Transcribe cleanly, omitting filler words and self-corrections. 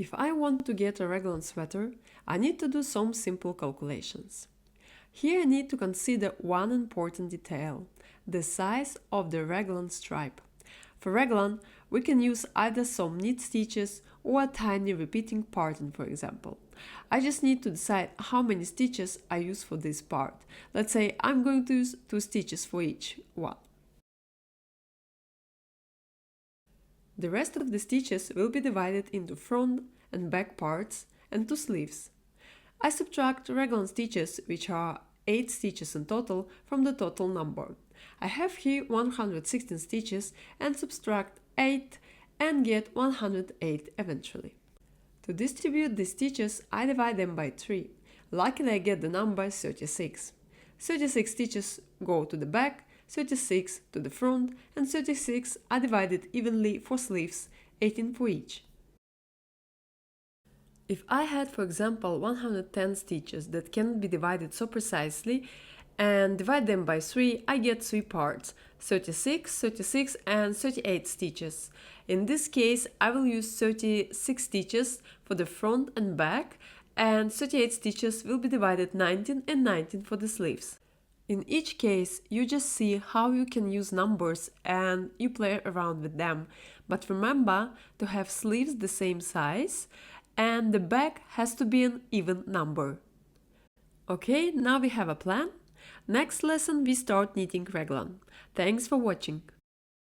If I want to get a Raglan sweater, I need to do some simple calculations. Here I need to consider one important detail, the size of the Raglan stripe. For Raglan, we can use either some knit stitches or a tiny repeating pattern, for example. I just need to decide how many stitches I use for this part. Let's say I'm going to use 2 stitches for each one. The rest of the stitches will be divided into front and back parts and 2 sleeves. I subtract Raglan stitches, which are 8 stitches in total, from the total number. I have here 116 stitches and subtract 8 and get 108 eventually. To distribute the stitches, I divide them by 3. Luckily I get the number 36. 36 stitches go to the back, 36 to the front, and 36 are divided evenly for sleeves, 18 for each. If I had, for example, 110 stitches that cannot be divided so precisely and divide them by 3, I get 3 parts, 36, 36 and 38 stitches. In this case, I will use 36 stitches for the front and back, and 38 stitches will be divided 19 and 19 for the sleeves. In each case, you just see how you can use numbers and you play around with them. But remember to have sleeves the same size and the back has to be an even number. Okay, now we have a plan. Next lesson we start knitting Raglan. Thanks for watching.